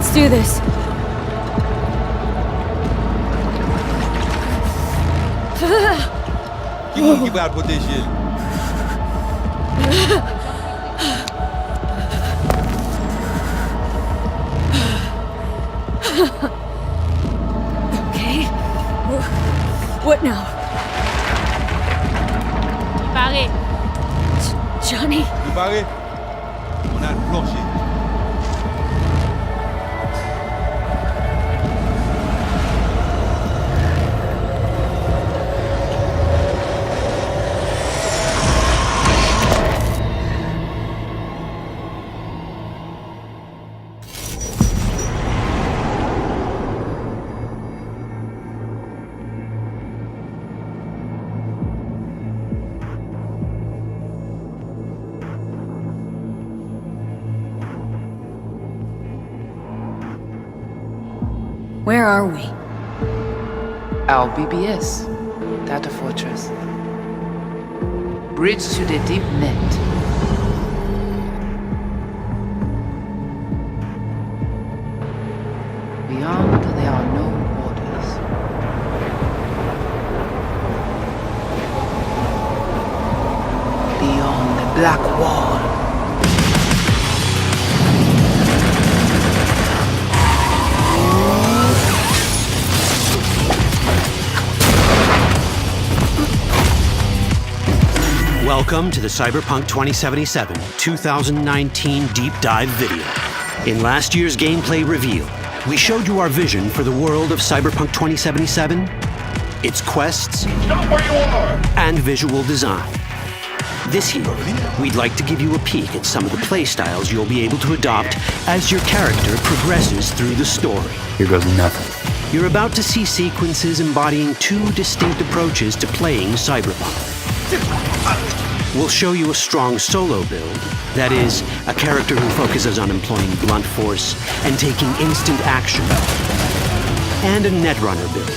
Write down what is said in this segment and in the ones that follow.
Let's do this. Give out what they should. Okay. What now? Barré. Johnny? Préparé? On a le plancher. Where are we? Our BBS, Data Fortress. Bridge to the deep net. Beyond, there are no borders. Beyond the black wall. Welcome to the Cyberpunk 2077 2019 Deep Dive video. In last year's gameplay reveal, we showed you our vision for the world of Cyberpunk 2077, its quests, and visual design. This year, we'd like to give you a peek at some of the playstyles you'll be able to adopt as your character progresses through the story. Here goes nothing. You're about to see sequences embodying two distinct approaches to playing Cyberpunk. We'll show you a strong solo build, that is, a character who focuses on employing blunt force and taking instant action, and a netrunner build,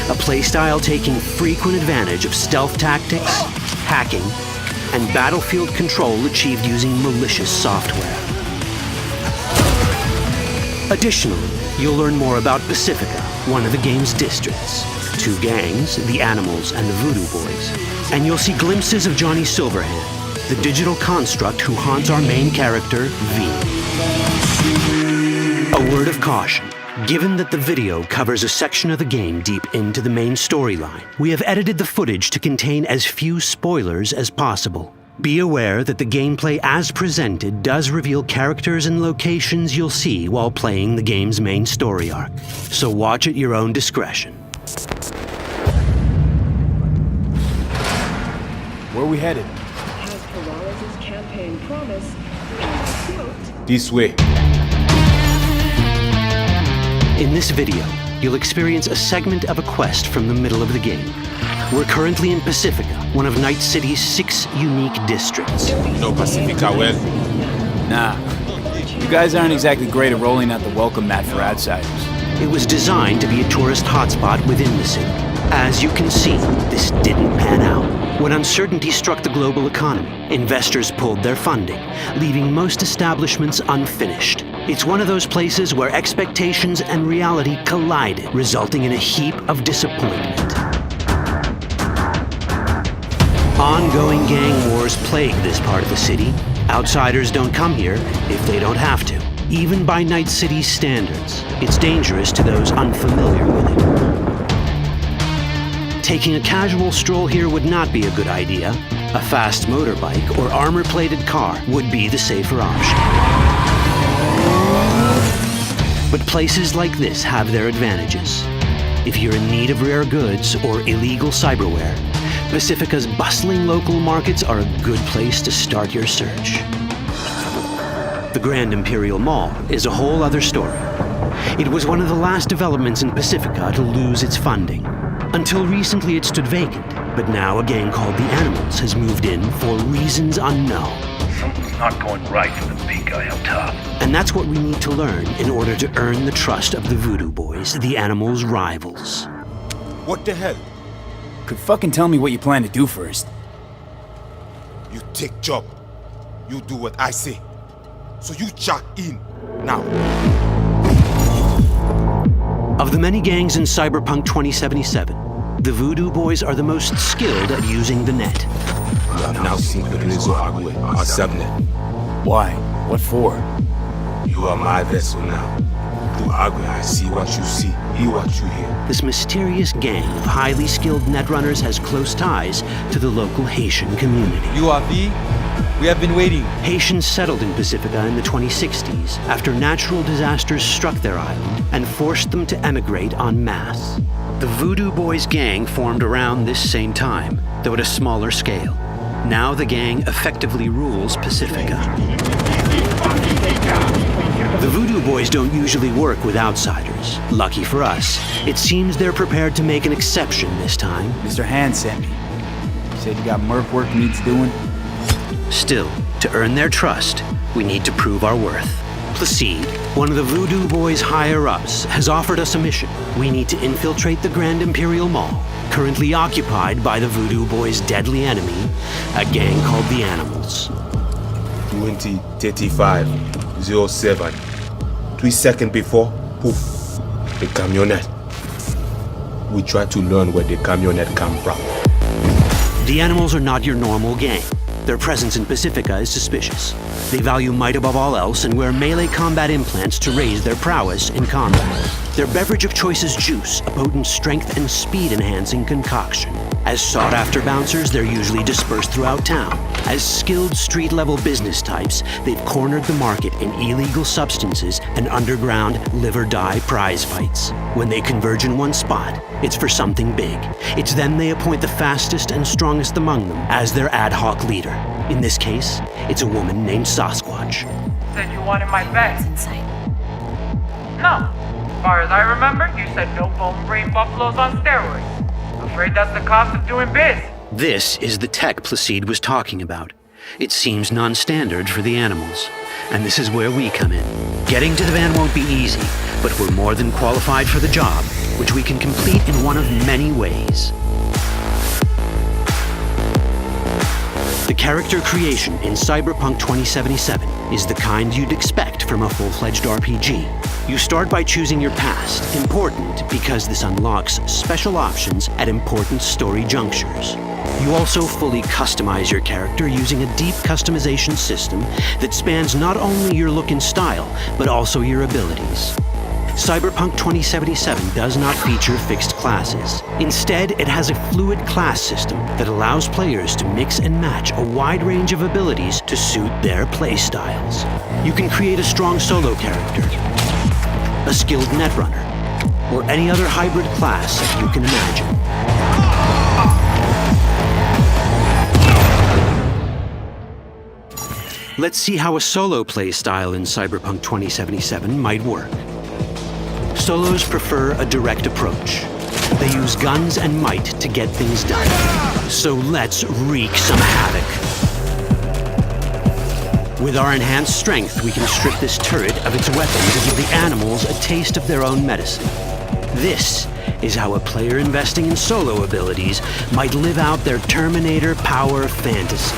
a playstyle taking frequent advantage of stealth tactics, hacking, and battlefield control achieved using malicious software. Additionally, you'll learn more about Pacifica, one of the game's districts, two gangs, the Animals and the Voodoo Boys, and you'll see glimpses of Johnny Silverhand, the digital construct who haunts our main character, V. A word of caution. Given that the video covers a section of the game deep into the main storyline, we have edited the footage to contain as few spoilers as possible. Be aware that the gameplay as presented does reveal characters and locations you'll see while playing the game's main story arc, so watch at your own discretion. Where are we headed? As Peralez's campaign promised, and quote, This way. In this video, you'll experience a segment of a quest from the middle of the game. We're currently in Pacifica, one of Night City's 6 unique districts. No Pacifica well. Nah. You guys aren't exactly great at rolling out the welcome mat for outsiders. It was designed to be a tourist hotspot within the city. As you can see, this didn't pan out. When uncertainty struck the global economy, investors pulled their funding, leaving most establishments unfinished. It's one of those places where expectations and reality collided, resulting in a heap of disappointment. Ongoing gang wars plague this part of the city. Outsiders don't come here if they don't have to. Even by Night City's standards, it's dangerous to those unfamiliar with it. Taking a casual stroll here would not be a good idea. A fast motorbike or armor-plated car would be the safer option. But places like this have their advantages. If you're in need of rare goods or illegal cyberware, Pacifica's bustling local markets are a good place to start your search. The Grand Imperial Mall is a whole other story. It was one of the last developments in Pacifica to lose its funding. Until recently it stood vacant, but now a gang called the Animals has moved in for reasons unknown. Something's not going right for the big guy up top. And that's what we need to learn in order to earn the trust of the Voodoo Boys, the Animals' rivals. What the hell? Could fucking tell me what you plan to do first. You take job. You do what I say. So you jack in now. Of the many gangs in Cyberpunk 2077, the Voodoo Boys are the most skilled at using the net. You have now seen the Rezo Agwe, our subnet. Why? What for? You are my vessel now. Through Agwe, I see what you see, hear what you hear. This mysterious gang of highly skilled netrunners has close ties to the local Haitian community. You are V? We have been waiting. Haitians settled in Pacifica in the 2060s after natural disasters struck their island and forced them to emigrate en masse. The Voodoo Boys gang formed around this same time, though at a smaller scale. Now the gang effectively rules Pacifica. The Voodoo Boys don't usually work with outsiders. Lucky for us, it seems they're prepared to make an exception this time. Mr. Hand sent me. He said you got merc work needs doing. Still, to earn their trust, we need to prove our worth. Placide, one of the Voodoo Boys' higher-ups, has offered us a mission. We need to infiltrate the Grand Imperial Mall, currently occupied by the Voodoo Boys' deadly enemy, a gang called the Animals. 20:35:07. 3 seconds before, poof, the camionette. We try to learn where the camionette come from. The Animals are not your normal gang. Their presence in Pacifica is suspicious. They value might above all else and wear melee combat implants to raise their prowess in combat. Their beverage of choice is juice, a potent strength and speed-enhancing concoction. As sought-after bouncers, they're usually dispersed throughout town. As skilled street-level business types, they've cornered the market in illegal substances and underground live-or-die prize fights. When they converge in one spot, it's for something big. It's then they appoint the fastest and strongest among them as their ad hoc leader. In this case, it's a woman named Sasquatch. Said you wanted my bag. Inside. No. As far as I remember, you said no bone brain buffaloes on steroids. Afraid that's the cost of doing biz. This is the tech Placide was talking about. It seems non-standard for the Animals. And this is where we come in. Getting to the van won't be easy, but we're more than qualified for the job, which we can complete in one of many ways. The character creation in Cyberpunk 2077 is the kind you'd expect from a full-fledged RPG. You start by choosing your past, important because this unlocks special options at important story junctures. You also fully customize your character using a deep customization system that spans not only your look and style, but also your abilities. Cyberpunk 2077 does not feature fixed classes. Instead, it has a fluid class system that allows players to mix and match a wide range of abilities to suit their playstyles. You can create a strong solo character, a skilled netrunner, or any other hybrid class that you can imagine. Let's see how a solo playstyle in Cyberpunk 2077 might work. Solos prefer a direct approach. They use guns and might to get things done. So let's wreak some havoc. With our enhanced strength, we can strip this turret of its weapon to give the Animals a taste of their own medicine. This is how a player investing in solo abilities might live out their Terminator power fantasy.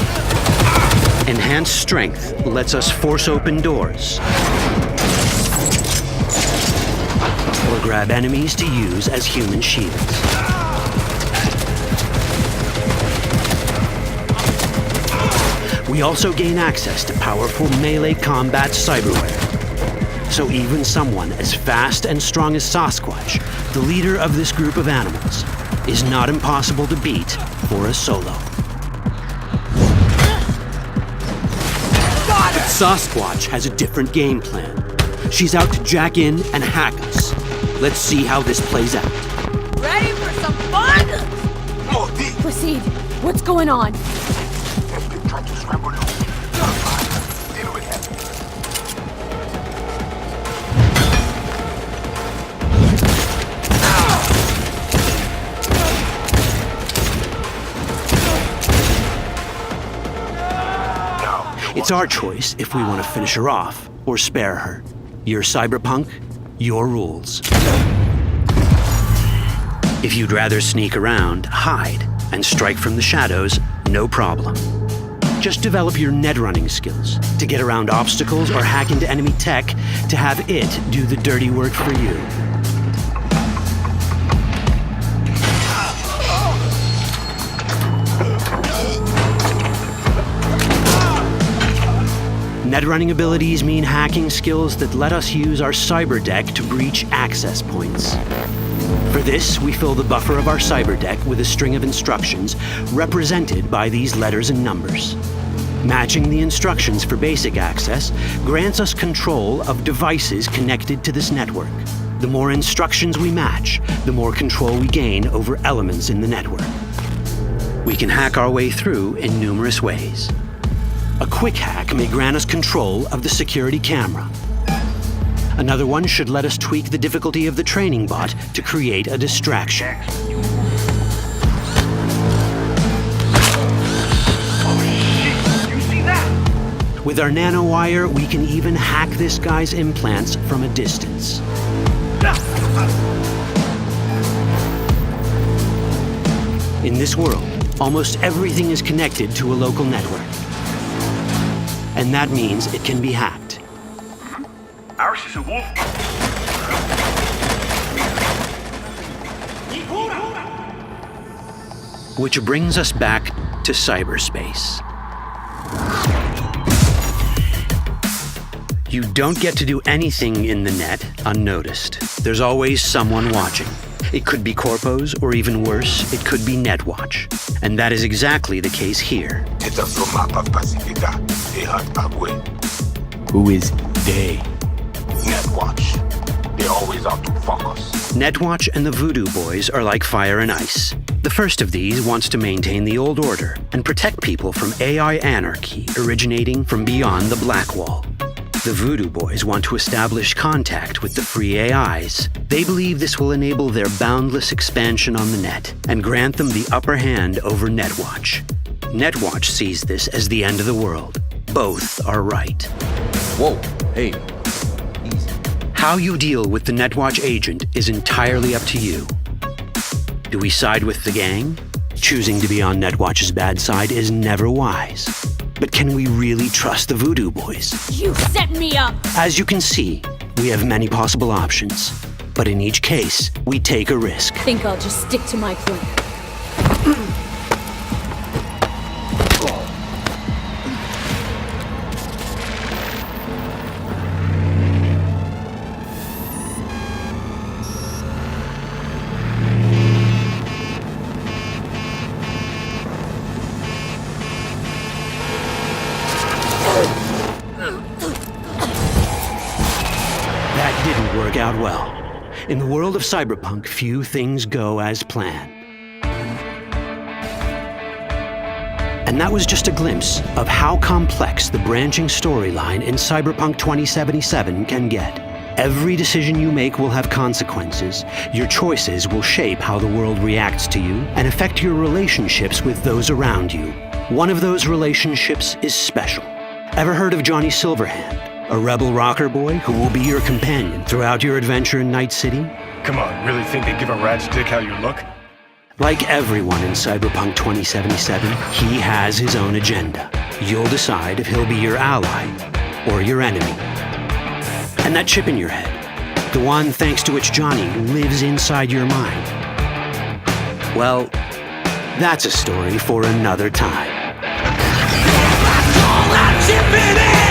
Enhanced strength lets us force open doors, or grab enemies to use as human shields. We also gain access to powerful melee combat cyberware. So even someone as fast and strong as Sasquatch, the leader of this group of animals, is not impossible to beat for a solo. But Sasquatch has a different game plan. She's out to jack in and hack us. Let's see how this plays out. Ready for some fun? Proceed. What's going on? It's our choice if we want to finish her off or spare her. You're Cyberpunk, your rules. If you'd rather sneak around, hide, and strike from the shadows, no problem. Just develop your netrunning skills to get around obstacles or hack into enemy tech to have it do the dirty work for you. Netrunning abilities mean hacking skills that let us use our cyber deck to breach access points. For this, we fill the buffer of our cyber deck with a string of instructions represented by these letters and numbers. Matching the instructions for basic access grants us control of devices connected to this network. The more instructions we match, the more control we gain over elements in the network. We can hack our way through in numerous ways. A quick hack may grant us control of the security camera. Another one should let us tweak the difficulty of the training bot to create a distraction. With our nanowire, we can even hack this guy's implants from a distance. In this world, almost everything is connected to a local network. And that means it can be hacked. Ours is a wolf. Which brings us back to cyberspace. You don't get to do anything in the net unnoticed. There's always someone watching. It could be corpos, or even worse, it could be Netwatch. And that is exactly the case here. Who is they? Netwatch. They always out to fuck us. Netwatch and the Voodoo Boys are like fire and ice. The first of these wants to maintain the old order and protect people from AI anarchy originating from beyond the Black Wall. The Voodoo Boys want to establish contact with the free AIs. They believe this will enable their boundless expansion on the net and grant them the upper hand over Netwatch. Netwatch sees this as the end of the world. Both are right. Whoa, hey, easy. How you deal with the Netwatch agent is entirely up to you. Do we side with the gang? Choosing to be on Netwatch's bad side is never wise. But can we really trust the Voodoo Boys? You set me up! As you can see, we have many possible options. But in each case, we take a risk. Think I'll just stick to my plan. Out well. In the world of Cyberpunk, few things go as planned. And that was just a glimpse of how complex the branching storyline in Cyberpunk 2077 can get. Every decision you make will have consequences. Your choices will shape how the world reacts to you and affect your relationships with those around you. One of those relationships is special. Ever heard of Johnny Silverhand? A rebel rocker boy who will be your companion throughout your adventure in Night City? Come on, really think they give a rat's dick how you look? Like everyone in Cyberpunk 2077, he has his own agenda. You'll decide if he'll be your ally or your enemy. And that chip in your head, the one thanks to which Johnny lives inside your mind, well, that's a story for another time. All that chip in it!